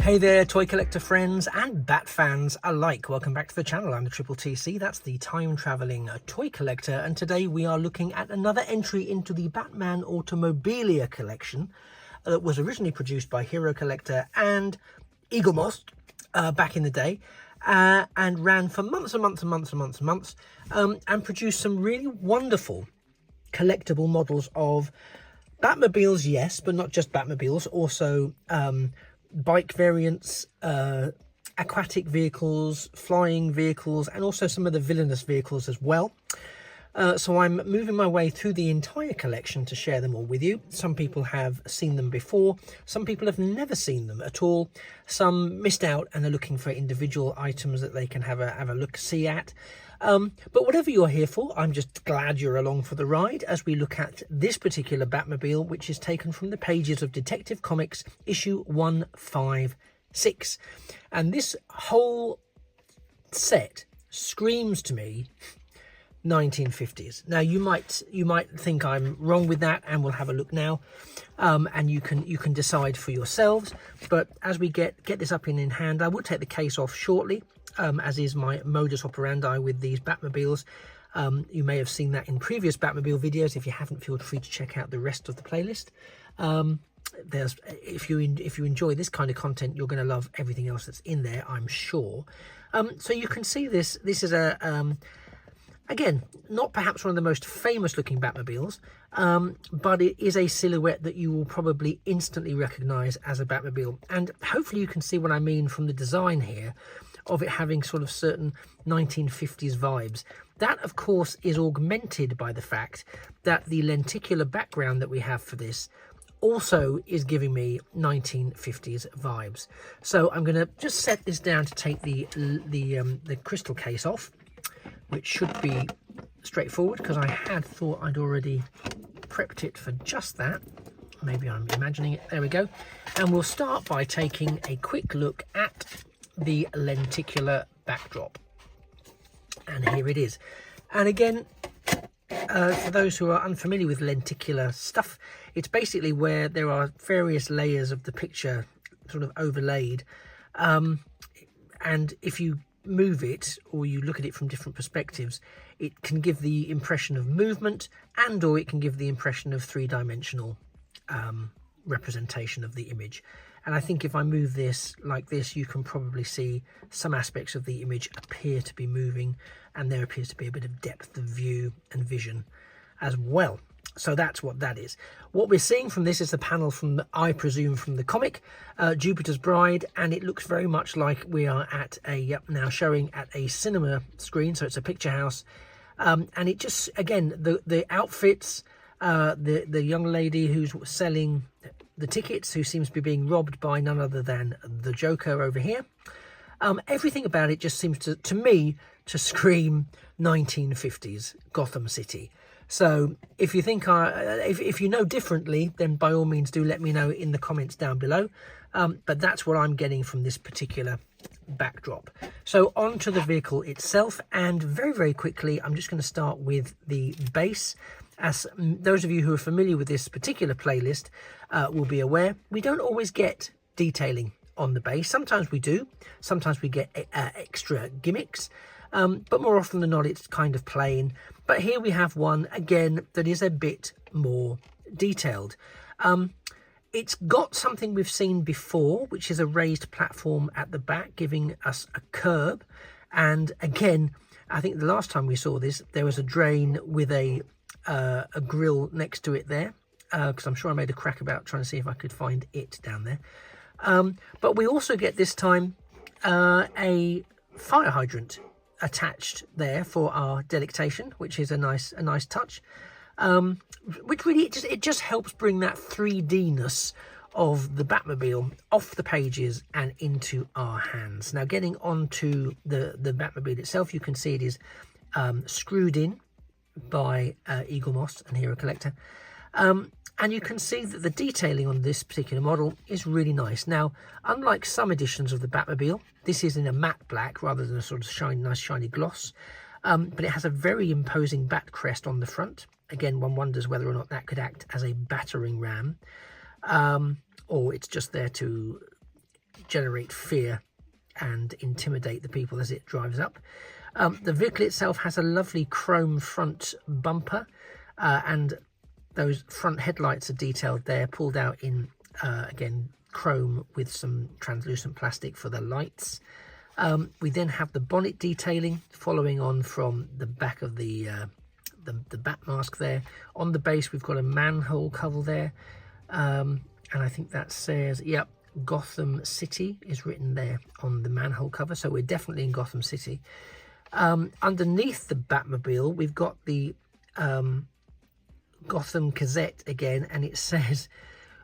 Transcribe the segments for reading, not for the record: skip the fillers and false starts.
Hey there, toy collector friends and bat fans alike. Welcome back to the channel. I'm the Triple TC, that's the time traveling toy collector, and today we are looking at another entry into the Batman Automobilia collection that was originally produced by Hero Collector and Eagle Moss back in the day, and ran for months and months and months and months and months, and produced some really wonderful collectible models of Batmobiles, yes, but not just Batmobiles, also bike variants, aquatic vehicles, flying vehicles, and also some of the villainous vehicles as well. So I'm moving my way through the entire collection to share them all with you. Some people have seen them before, some people have never seen them at all, some missed out and are looking for individual items that they can have a look-see at. But whatever you're here for, I'm just glad you're along for the ride as we look at this particular Batmobile, which is taken from the pages of Detective Comics issue 156. And this whole set screams to me 1950s. Now you might think I'm wrong with that, and we'll have a look now, and you can decide for yourselves. But as we get this up in hand, I will take the case off shortly, as is my modus operandi with these Batmobiles. You may have seen that in previous Batmobile videos. If you haven't, feel free to check out the rest of the playlist. If you enjoy this kind of content, you're going to love everything else that's in there, I'm sure. So you can see this is a again, not perhaps one of the most famous looking Batmobiles, but it is a silhouette that you will probably instantly recognize as a Batmobile. And hopefully you can see what I mean from the design here, of it having sort of certain 1950s vibes. That, of course, is augmented by the fact that the lenticular background that we have for this also is giving me 1950s vibes. So I'm going to just set this down to take the crystal case off, which should be straightforward because I had thought I'd already prepped it for just that. Maybe I'm imagining it. There we go. And we'll start by taking a quick look at the lenticular backdrop. And here it is. And again, for those who are unfamiliar with lenticular stuff, it's basically where there are various layers of the picture sort of overlaid. And if you move it or you look at it from different perspectives, it can give the impression of movement, and or it can give the impression of three-dimensional representation of the image. And I think if I move this like this, you can probably see some aspects of the image appear to be moving, and there appears to be a bit of depth of view and vision as well. So that's what that is. What we're seeing from this is the panel from, I presume, from the comic, Jupiter's Bride, and it looks very much like we are at a, now showing at a cinema screen, so it's a picture house. And it just, again, the outfits, the young lady who's selling the tickets, who seems to be being robbed by none other than the Joker over here. Everything about it just seems to me to scream 1950s Gotham City. So if you think if you know differently, then by all means do let me know in the comments down below. But that's what I'm getting from this particular backdrop. So on to the vehicle itself, and very, very quickly, I'm just going to start with the base. As those of you who are familiar with this particular playlist will be aware, we don't always get detailing on the base. Sometimes we do, sometimes we get extra gimmicks, but more often than not it's kind of plain. But here we have one again that is a bit more detailed. It's got something we've seen before, which is a raised platform at the back giving us a curb. And again, I think the last time we saw this, there was a drain with a grill next to it there, because I'm sure I made a crack about trying to see if I could find it down there. But we also get this time a fire hydrant attached there for our delectation, which is a nice touch, which really it just helps bring that 3D-ness of the Batmobile off the pages and into our hands. Now, getting onto the Batmobile itself, you can see it is screwed in by Eagle Moss and Hero Collector, and you can see that the detailing on this particular model is really nice. Now, unlike some editions of the Batmobile, this is in a matte black rather than a sort of nice shiny gloss, but it has a very imposing bat crest on the front. Again, one wonders whether or not that could act as a battering ram, or it's just there to generate fear and intimidate the people as it drives up. The vehicle itself has a lovely chrome front bumper, and those front headlights are detailed there, pulled out in, again, chrome with some translucent plastic for the lights. We then have the bonnet detailing following on from the back of the bat mask there. On the base, we've got a manhole cover there, and I think that says, yep, Gotham City is written there on the manhole cover, so we're definitely in Gotham City. Underneath the Batmobile, we've got the Gotham Gazette again, and it says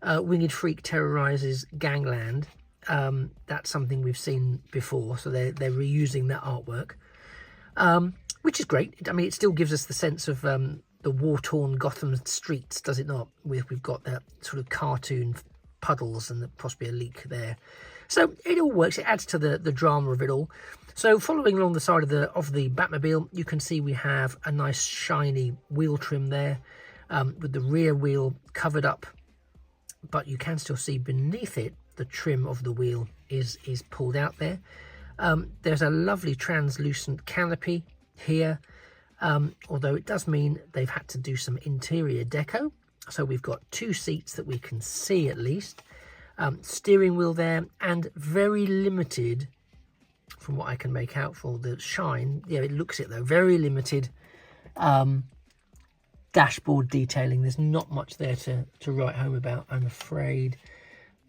Winged Freak terrorizes Gangland. That's something we've seen before, so they're reusing that artwork, which is great. I mean, it still gives us the sense of the war-torn Gotham streets, does it not? We've got that sort of cartoon puddles and possibly a leak there, so it all works. It adds to the drama of it all. So following along the side of the Batmobile, you can see we have a nice shiny wheel trim there, with the rear wheel covered up, but you can still see beneath it the trim of the wheel is pulled out there. There's a lovely translucent canopy here, although it does mean they've had to do some interior deco. So we've got 2 seats that we can see at least, steering wheel there, and very limited, from what I can make out for the shine, yeah, it looks it though, very limited dashboard detailing. There's not much there to write home about, I'm afraid,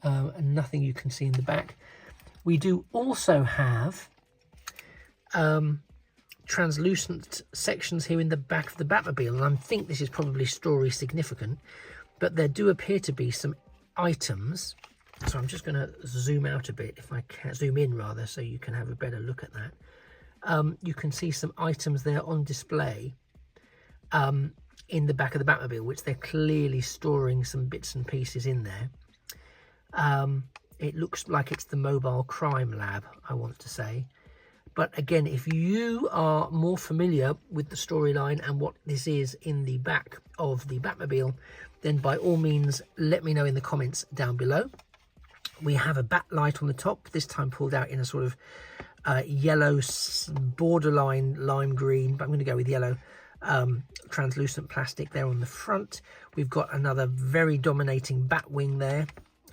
and nothing you can see in the back. We do also have translucent sections here in the back of the Batmobile, and I think this is probably story significant, but there do appear to be some items. So I'm just going to zoom out a bit, if I can, zoom in rather, so you can have a better look at that. You can see some items there on display in the back of the Batmobile, which they're clearly storing some bits and pieces in there. It looks like it's the mobile crime lab, I want to say. But again, if you are more familiar with the storyline and what this is in the back of the Batmobile, then by all means, let me know in the comments down below. We have a bat light on the top, this time pulled out in a sort of yellow, borderline lime green, but I'm going to go with yellow, translucent plastic there on the front. We've got another very dominating bat wing there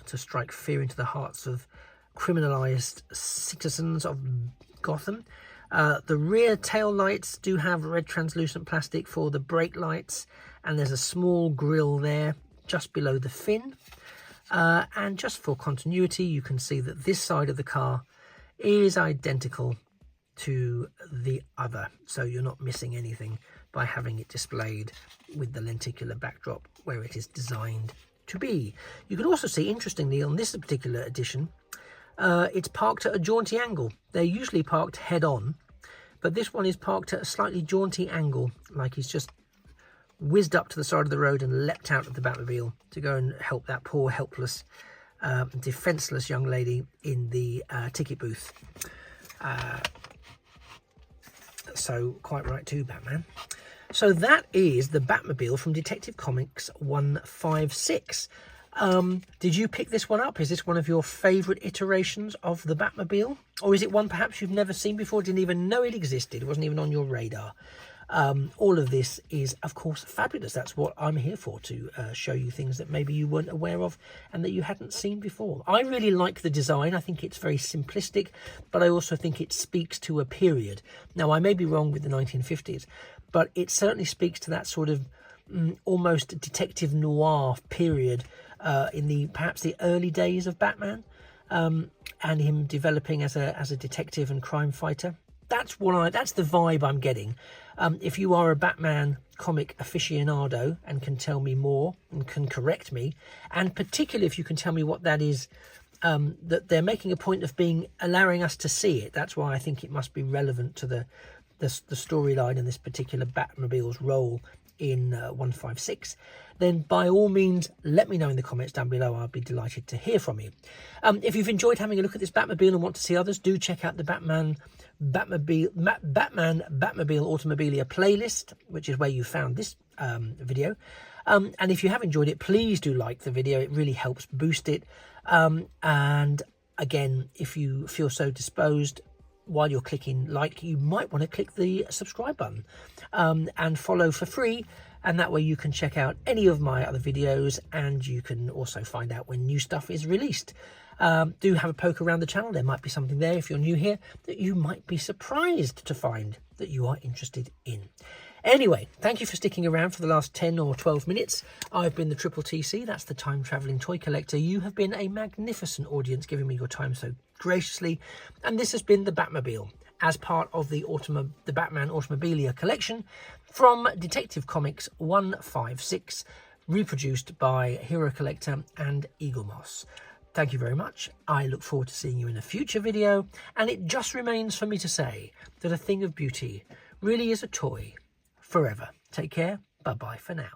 to strike fear into the hearts of criminalized citizens of Gotham. The rear tail lights do have red translucent plastic for the brake lights, and there's a small grille there just below the fin. And just for continuity, you can see that this side of the car is identical to the other, so you're not missing anything by having it displayed with the lenticular backdrop where it is designed to be. You can also see, interestingly, on this particular edition, it's parked at a jaunty angle. They're usually parked head on, but this one is parked at a slightly jaunty angle, like he's just whizzed up to the side of the road and leapt out of the Batmobile to go and help that poor, helpless, defenseless young lady in the ticket booth. So quite right too, Batman. So that is the Batmobile from Detective Comics 156. Did you pick this one up? Is this one of your favourite iterations of the Batmobile? Or is it one perhaps you've never seen before, didn't even know it existed, it wasn't even on your radar? All of this is, of course, fabulous. That's what I'm here for, to show you things that maybe you weren't aware of and that you hadn't seen before. I really like the design. I think it's very simplistic, but I also think it speaks to a period. Now, I may be wrong with the 1950s, but it certainly speaks to that sort of almost detective noir period in perhaps the early days of Batman, and him developing as a detective and crime fighter. That's the vibe I'm getting. If you are a Batman comic aficionado and can tell me more and can correct me, and particularly if you can tell me what that is, that they're making a point of allowing us to see it. That's why I think it must be relevant to the storyline and this particular Batmobile's role in 156. Then by all means, let me know in the comments down below. I'll be delighted to hear from you. If you've enjoyed having a look at this Batmobile and want to see others, do check out the Batman Batmobile Automobilia playlist, which is where you found this video. And if you have enjoyed it, please do like the video. It really helps boost it. And Again, if you feel so disposed, while you're clicking like, you might want to click the subscribe button and follow for free, and that way you can check out any of my other videos, and you can also find out when new stuff is released. Do have a poke around the channel. There might be something there, if you're new here, that you might be surprised to find that you are interested in. Anyway, thank you for sticking around for the last 10 or 12 minutes. I've been the Triple TC, that's the Time Travelling Toy Collector. You have been a magnificent audience, giving me your time so graciously. And this has been the Batmobile, as part of the Batman Automobilia collection from Detective Comics 156, reproduced by Hero Collector and Eagle Moss. Thank you very much. I look forward to seeing you in a future video. And it just remains for me to say that a thing of beauty really is a toy forever. Take care. Bye-bye for now.